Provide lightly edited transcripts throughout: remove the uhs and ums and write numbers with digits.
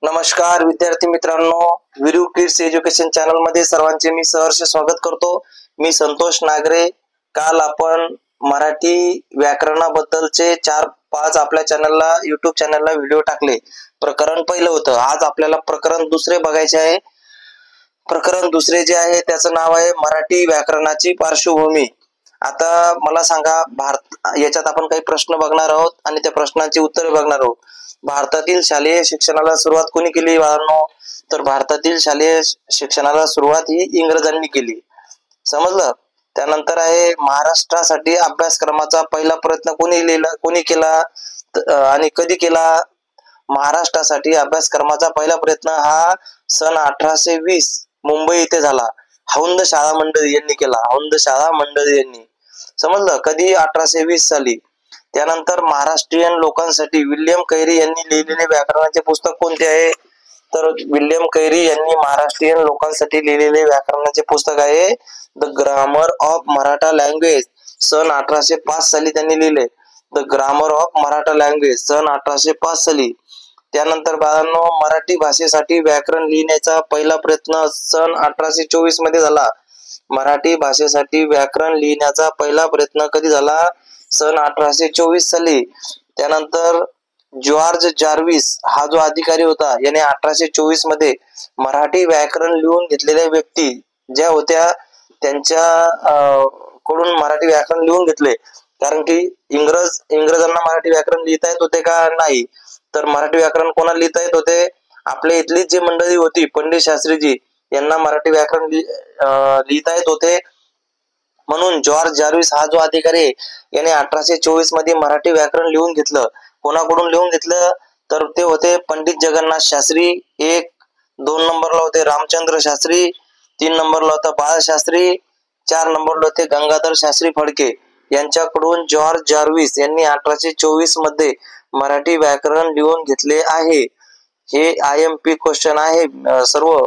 नमस्कार विद्यार्थी मित्रांनो, विरू किड्स एज्युकेशन चॅनल मध्ये सर्वांचे मी सहर्ष स्वागत करतो। मी संतोष नागरे। काल आपण मराठी व्याकरणाबद्दलचे 4-5 आपल्या चॅनलला YouTube चॅनलला व्हिडिओ टाकले। प्रकरण पहिलं होतं। आज आपल्याला प्रकरण दुसरे बघायचे आहे। प्रकरण दुसरे जे आहे त्याचं नाव आहे मराठी व्याकरणाची पार्श्वभूमी। आता मला सांगा, याच्यात आपण काही प्रश्न बघणार आहोत आणि त्या प्रश्नांची उत्तरे बघणार आहोत। भारतातील शालेय शिक्षणाला सुरुवात कोणी केली बाळांनो? तर भारतातील शालेय शिक्षणाला सुरुवात ही इंग्रजांनी केली। समजलं? त्यानंतर आहे महाराष्ट्रासाठी अभ्यासक्रमाचा पहिला प्रयत्न कोणी केला आणि कधी केला? महाराष्ट्रासाठी अभ्यासक्रमाचा पहिला प्रयत्न हा सन 1820 मुंबई येथे झाला। हौंद शाळा मंडळी यांनी केला। हौंद शाळा मंडळी यांनी। समजलं? कधी? 1820 साली। त्यानंतर महाराष्ट्रीयन लोकांसाठी विल्यम कैरी यांनी लिहिलेले व्याकरणाचे पुस्तक कोणते आहे? तर विल्यम कैरी यांनी महाराष्ट्रीयन लोकांसाठी लिहिलेले व्याकरणाचे पुस्तक आहे the grammar of Maratha language. सन 1805 साली त्यांनी लिहिले the grammar of Maratha language, सन 1805 साली। त्यानंतर बाळांनो, मराठी भाषेसाठी व्याकरण लिहिण्याचा पहिला प्रयत्न सन 1824 मध्ये झाला। मराठी भाषेसाठी व्याकरण लिहिण्याचा पहिला प्रयत्न कधी झाला? सन 1824 साली। त्यानंतर जॉर्ज जार्विस हा जो अधिकारी होता, याने 1824 मध्ये मराठी व्याकरण लिहून घेतलेल्या व्यक्ती ज्या होत्या त्यांच्या कडून मराठी व्याकरण लिहून घेतले। कारण की इंग्रजांना मराठी व्याकरण लिहिता येत होते का? नाही। तर मराठी व्याकरण कोणाला लिहिता येत होते? आपल्या इथली जी मंडळी होती, पंडित शास्त्रीजी यांना मराठी व्याकरण लिहिता येत होते। म्हणून जॉर्ज जार्विस हा जो अधिकारी आहे याने 1824 मध्ये मराठी व्याकरण लिहून घेतलं। कोणाकडून लिहून घेतलं? तर ते होते पंडित जगन्नाथ शास्त्री। 2 नंबरला होते रामचंद्र शास्त्री, 3 नंबरला होता बाळशास्त्री, 4 नंबरला होते गंगाधर शास्त्री फडके। यांच्याकडून जॉर्ज जार्विस यांनी 1824 मध्ये मराठी व्याकरण लिहून घेतले आहे। हे IMP क्वेश्चन आहे। सर्व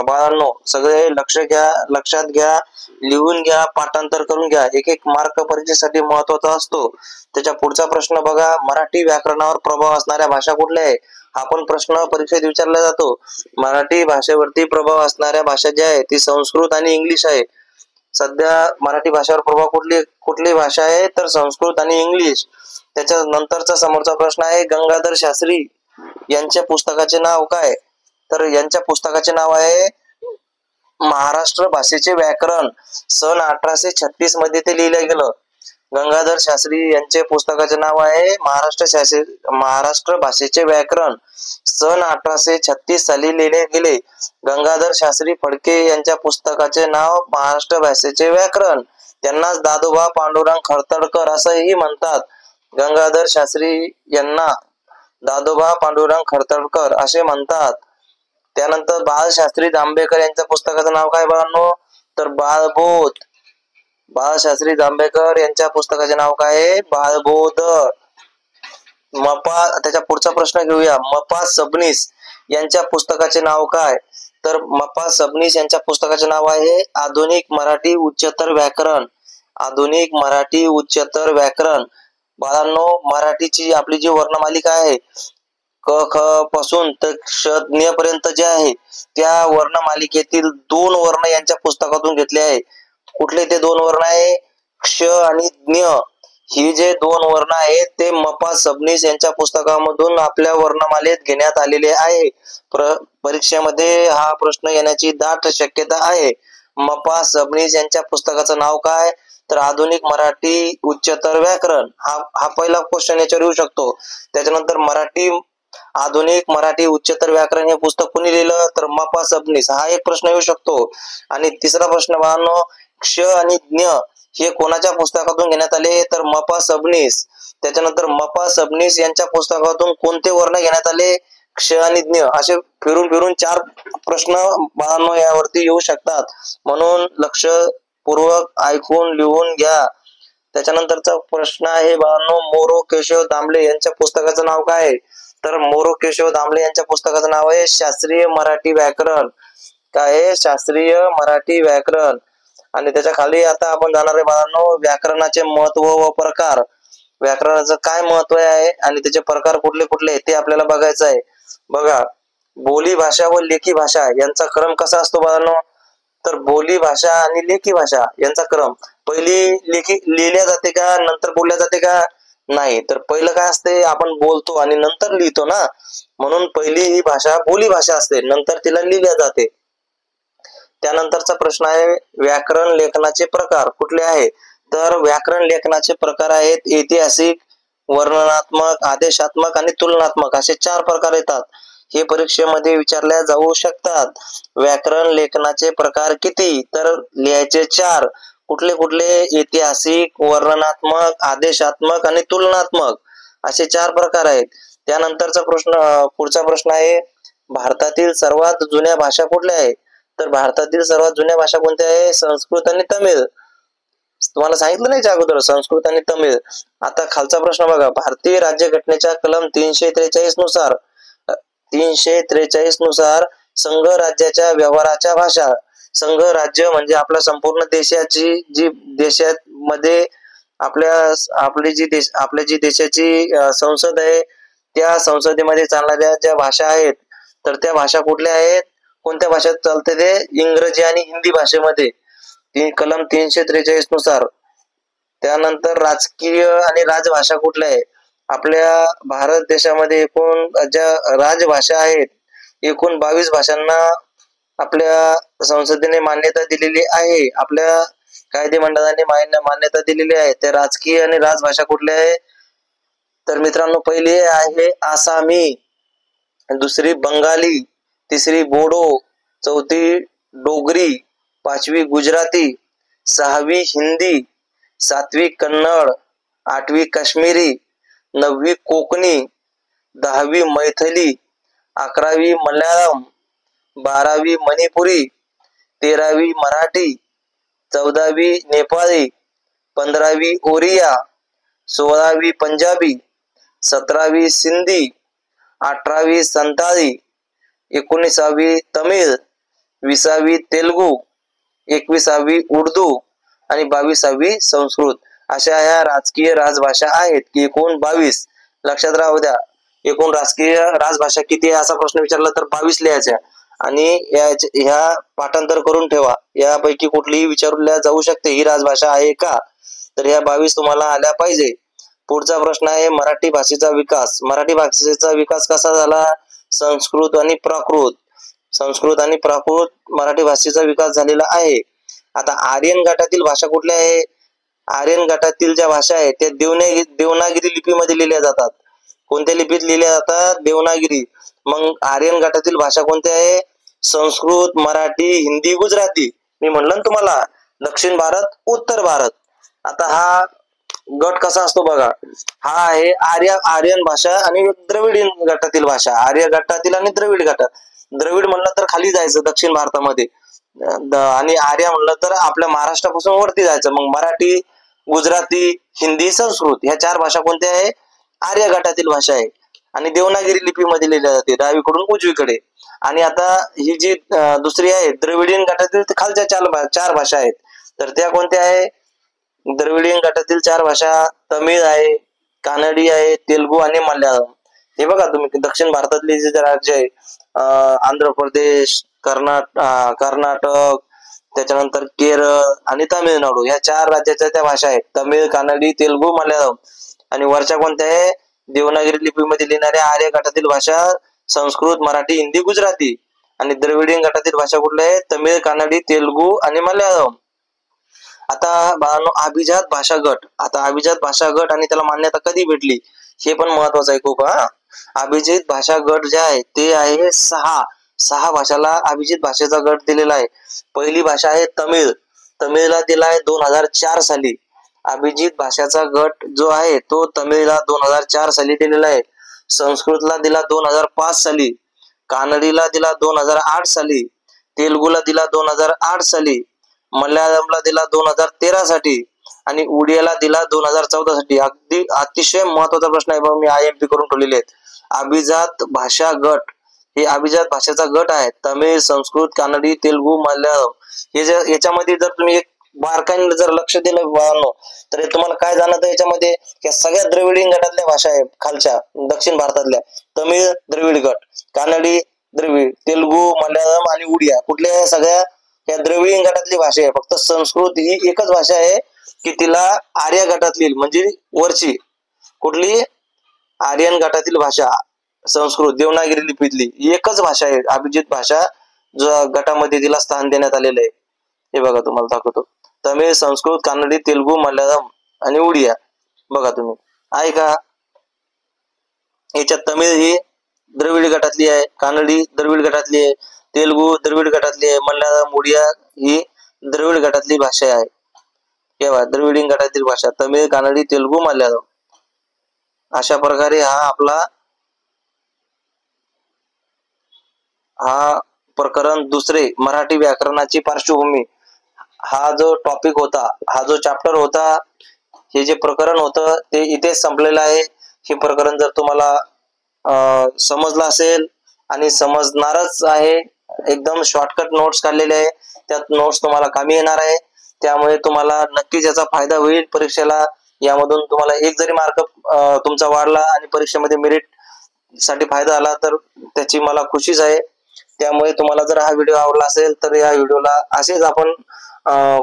बाळांनो सगळे लक्षात घ्या, लिहून घ्या, पाठांतर करून घ्या। एक मार्क परीक्षेसाठी महत्वाचा असतो। त्याच्या पुढचा प्रश्न बघा, मराठी व्याकरणावर प्रभाव असणाऱ्या भाषा कुठल्या आहे? हा पण प्रश्न परीक्षेत विचारला जातो। मराठी भाषेवरती प्रभाव असणाऱ्या भाषा ज्या आहे ती संस्कृत आणि इंग्लिश आहे। सध्या मराठी भाषेवर प्रभाव कुठली भाषा आहे? तर संस्कृत आणि इंग्लिश। त्याच्या नंतरचा समोरचा प्रश्न आहे, गंगाधर शास्त्री यांच्या पुस्तकाचे नाव काय? तर यांच्या पुस्तकाचे नाव आहे महाराष्ट्र भाषेचे व्याकरण। सन 1836 मध्ये ते लिहिलं गेलं। गंगाधर शास्त्री यांचे पुस्तकाचे नाव आहे महाराष्ट्र भाषेचे व्याकरण। सन 1836 साली लिहिले गेले। गंगाधर शास्त्री फडके यांच्या पुस्तकाचे नाव महाराष्ट्र भाषेचे व्याकरण। त्यांनाच दादोबा पांडुरंग खडतडकर असंही म्हणतात। गंगाधर शास्त्री यांना दादोबा पांडुरंग खडतडकर असे म्हणतात। त्यानंतर बाळशास्त्री जांभेकर यांच्या पुस्तकाचं नाव काय बाळांनो? तर बाळबोध। बाळशास्त्री जांभेकर यांच्या पुस्तकाचे नाव काय आहे? बाळबोध। त्याच्या पुढचा प्रश्न घेऊया, मपा सबनीस यांच्या पुस्तकाचे नाव काय? तर मपा सबनीस यांच्या पुस्तकाचे नाव आहे आधुनिक मराठी उच्चतर व्याकरण। आधुनिक मराठी उच्चतर व्याकरण। बाळांनो, मराठीची आपली जी वर्णमालिका आहे क ख पासून तर क्ष ज्ञ पर्यंत जे आहे त्या वर्णमालिकेतील 2 वर्ण यांच्या पुस्तकातून घेतले आहे। कुठले ते 2 वर्ण आहे? क्ष आणि ज्ञ। ही जे 2 वर्ण आहेत ते मपा सबनीस यांच्या पुस्तकामधून आपल्या वर्णमालेत घेण्यात आलेले आहे। परीक्षेमध्ये हा प्रश्न येण्याची दाट शक्यता आहे। मपा सबनीस यांच्या पुस्तकाचं नाव काय? तर आधुनिक मराठी उच्चतर व्याकरण। हा पहिला क्वेश्चन याच्यावर येऊ शकतो। त्याच्यानंतर आधुनिक मराठी उच्चतर व्याकरण हे पुस्तक कोणी लिहिलं? तर मपा सबनीस। हा एक प्रश्न येऊ शकतो। आणि तिसरा प्रश्न बाळांनो, क्ष आणि ज्ञ हे कोणाच्या पुस्तकातून घेण्यात आले? तर मपा सबनीस। त्याच्यानंतर मपा सबनीस यांच्या पुस्तकातून कोणते वर्ण घेण्यात आले? क्ष आणि ज्ञ। असे फिरून 4 प्रश्न बाळांनो यावरती येऊ शकतात। म्हणून लक्षपूर्वक ऐकून लिहून घ्या। त्याच्यानंतरचा प्रश्न आहे बाळांनो, मोरो केशव दामले यांच्या पुस्तकाचं नाव काय आहे? तर मोरो केशव दामले यांच्या पुस्तकाचं नाव आहे शास्त्रीय मराठी व्याकरण। काय आहे? शास्त्रीय मराठी व्याकरण। आणि त्याच्या खाली आता आपण जाणार आहे बाळांनो, व्याकरणाचे महत्व व प्रकार। व्याकरणाचं काय महत्व आहे आणि त्याचे प्रकार कुठले कुठले ते आपल्याला बघायचं आहे। बघा, बोली भाषा व लेखी भाषा यांचा क्रम कसा असतो बाळांनो? तर बोली भाषा आणि लेखी भाषा यांचा क्रम पहिली लिहिल्या जाते का नंतर बोलल्या जाते का? नाही, तर पहिलं काय असते, आपण बोलतो आणि नंतर लिहितो ना, म्हणून पहिली ही भाषा बोली भाषा असते, नंतर तिला लिहिल्या जाते. त्यानंतरचा प्रश्न आहे, व्याकरण लेखनाचे प्रकार कुठले आहे? तर व्याकरण लेखनाचे प्रकार आहेत ऐतिहासिक, वर्णनात्मक, आदेशात्मक आणि तुलनात्मक असे 4 प्रकार येतात. हे परीक्षेमध्ये विचारल्या जाऊ शकतात. व्याकरण लेखनाचे प्रकार किती? तर लिहायचे 4. कुठले कुठले? ऐतिहासिक, वर्णनात्मक, आदेशात्मक आणि तुलनात्मक असे 4 प्रकार आहेत. त्यानंतरचा पुढचा प्रश्न आहे, भारतातील सर्वात जुन्या भाषा कुठल्या आहे? तर भारतातील सर्वात जुन्या भाषा कोणत्या आहे? संस्कृत आणि तमिळ. तुम्हाला सांगितलं नाही का अगोदर, संस्कृत आणि तमिळ. आता खालचा प्रश्न बघा, भारतीय राज्यघटनेच्या कलम 343 नुसार संघ राज्याच्या व्यवहाराच्या भाषा. संघ राज्य म्हणजे आपल्या संपूर्ण देशाची जी देशामध्ये आपली जी देशाची संसद आहे, त्या संसदेमध्ये चालणाऱ्या ज्या भाषा आहेत, तर त्या भाषा कुठल्या आहेत? कोणत्या भाषेत चालते ते? इंग्रजी आणि हिंदी भाषेमध्ये, कलम 343 नुसार. त्यानंतर राजकीय आणि राजभाषा कुठल्या आहे? आपल्या भारत देशामध्ये एकूण ज्या राजभाषा आहेत, एकूण 22 भाषांना आपल्या संसदेने मान्यता दिलेली आहे, आपल्या कायदे मंडळाने मान्यता दिलेली आहे. त्या राजकीय आणि राजभाषा कुठल्या आहे? तर मित्रांनो, पहिली आहे आसामी, दुसरी बंगाली, तिसरी बोडो, चौथी डोगरी, पाचवी गुजराती, सहावी हिंदी, सातवी कन्नड, आठवी काश्मीरी, नववी कोकणी, 10वी मैथिली, 11वी मल्याळम, 12वी मणिपुरी, 13वी मराठी, 14वी नेपाळी, 15वी ओरिया, 16वी पंजाबी, 17वी सिंधी, 18वी संताळी, 19वी तमिळ, 20वी तेलुगू, 21वी उर्दू आणि 22वी संस्कृत. अशा या राजकीय राजभाषा आहेत की एकूण 22. लक्षात राहू द्या, एकूण राजकीय राजभाषा किती आहे असा प्रश्न विचारला तर 22 लिहायच्या. आणि ह्या पाठांतर करून ठेवा, यापैकी कुठलीही विचारल्या जाऊ शकते, ही राजभाषा आहे का? तर ह्या 22 तुम्हाला आल्या पाहिजे. पुढचा प्रश्न आहे, मराठी भाषेचा विकास. मराठी भाषेचा विकास कसा झाला? संस्कृत आणि प्राकृत मराठी भाषेचा विकास झालेला आहे. आता आर्यन गटातील भाषा कुठल्या आहे? आर्यन गटातील ज्या भाषा आहेत त्या देवनागरी लिपीमध्ये लिहिल्या जातात. कोणत्या लिपीत लिहिल्या जातात? देवनागरी. मग आर्यन गटातील भाषा कोणत्या आहे? संस्कृत, मराठी, हिंदी, गुजराती. मी म्हणलं ना तुम्हाला, दक्षिण भारत, उत्तर भारत. आता हा गट कसा असतो बघा, हा आहे आर्यन भाषा आणि द्रविडियन गटातील भाषा. आर्य गटातील आणि द्रविड गटात. द्रविड म्हणलं तर खाली जायचं दक्षिण भारतामध्ये, आणि आर्य म्हणलं तर आपल्या महाराष्ट्रापासून वरती जायचं. मग मराठी, गुजराती, हिंदी, संस्कृत ह्या 4 भाषा कोणत्या आहे? आर्य गटातील भाषा आहे आणि देवनागरी लिपीमध्ये लिहिल्या जाते डावीकडून उजवीकडे. आणि आता ही जी दुसरी आहे द्रविडियन गटातील खालच्या 4 भाषा आहेत, तर त्या कोणत्या आहे? द्रविडियन गटातील 4 भाषा तमिळ आहे, कानडी आहे, तेलुगू आणि मल्याळम. हे बघा तुम्ही, दक्षिण भारतातले जे राज्य आहे, आंध्र प्रदेश, कर्नाटक, त्याच्यानंतर केरळ आणि तामिळनाडू, या 4 राज्याच्या त्या भाषा आहेत, तमिळ, कानडी, तेलुगू, मल्याळम. आणि वरच्या कोणत्या आहे? देवनागरी लिपीमध्ये लिहिणाऱ्या आर्य गटातील भाषा संस्कृत, मराठी, हिंदी, गुजराती. आणि द्रविडियन गटातील भाषा कुठल्या आहे? तमिळ, कानडी, तेलुगू आणि मल्याळम. आता बाळांनो, अभिजात भाषा गट. आता अभिजात भाषा गट आणि त्याला मान्यता कधी भेटली हे पण महत्वाचं आहे खूप. अभिजित भाषा गट जे आहे ते आहे 6 भाषाला अभिजित भाषेचा गट दिलेला आहे. पहिली भाषा आहे तमिळ. तमिळला दिला आहे 2004 साली. अभिजित भाषाचा गट जो आहे तो तमिळला 2004 साली दिलेला आहे. संस्कृतला दिला 2005 साली, कानडीला दिला 2008 साली, तेलुगूला दिला 2008 साली, मल्याळमला दिला 2013 साठी आणि उडियाला दिला 2014 साठी. अगदी अतिशय महत्वाचा प्रश्न आहे, मी IMP करून ठेवलेले आहेत. अभिजात भाषा गट हे अभिजात भाषेचा गट आहे. तमिळ, संस्कृत, कानडी, तेलुगू, मल्याळम हे याच्यामध्ये जर तुम्ही एक बारकाईने जर लक्ष दिलं बाळांनो, तर तुम्हाला काय जाणवतं याच्यामध्ये? या सगळ्या द्रविडियन गटातल्या भाषा आहेत खालच्या दक्षिण भारतातल्या. तमिळ द्रविड गट, कानडी द्रविड, तेलुगू, मल्याळम आणि उडिया कुठल्या सगळ्या या द्रविडीय गटातली भाषा आहे. फक्त संस्कृत ही एकच भाषा आहे की तिला आर्य गटातली म्हणजे वरची कुठली आर्यन गटातील भाषा संस्कृत देवनागरी लिपीतली एकच भाषा आहे अभिजित भाषा जो गटामध्ये तिला स्थान देण्यात आलेलं आहे. हे बघा तुम्हाला दाखवतो. तमिळ, संस्कृत, कानडी, तेलुगू, मल्याळम आणि उडिया बघा तुम्ही आहे का. याच्यात तमिळ ही द्रविड गटातली आहे, कानडी द्रविड गटातली आहे, तेलुगू द्रविड गटातली आहे, मल्याळम उडिया ही द्रविड गटातली भाषा आहे. केव्हा द्रविडी गटातील भाषा तमिळ, कानडी, तेलुगू, मल्याळम. अशा प्रकारे हा प्रकरण दुसरे मराठी व्याकरणाची पार्श्वभूमी हा जो टॉपिक होता, हा जो चॅप्टर होता, हे जे प्रकरण होतं ते इथेच संपलेलं आहे. हे प्रकरण जर तुम्हाला समजलं असेल आणि समजणारच आहे, एकदम शॉर्टकट नोट्स काढलेले आहे, त्यात नोट्स तुम्हाला कामी येणार आहे. त्यामुळे तुम्हाला नक्कीच याचा फायदा होईल परीक्षेला. यामधून तुम्हाला एक जरी मार्क तुमचा वाढला आणि परीक्षेमध्ये मेरिट साठी फायदा आला तर त्याची मला खुशीच आहे. त्यामुळे तुम्हाला जर हा व्हिडिओ आवडला असेल तर या व्हिडिओला असेच आपण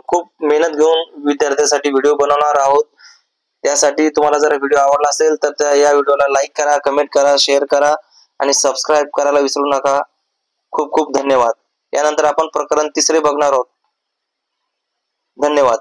खूप मेहनत घेऊन विद्यार्थ्यांसाठी व्हिडिओ बनवणार आहोत. त्यासाठी तुम्हाला जर व्हिडिओ आवडला असेल तर या व्हिडिओला लाईक करा, कमेंट करा, शेअर करा आणि सबस्क्राईब करायला विसरू नका. खूप खूप धन्यवाद. यानंतर आपण प्रकरण तिसरे बघणार आहोत. धन्यवाद.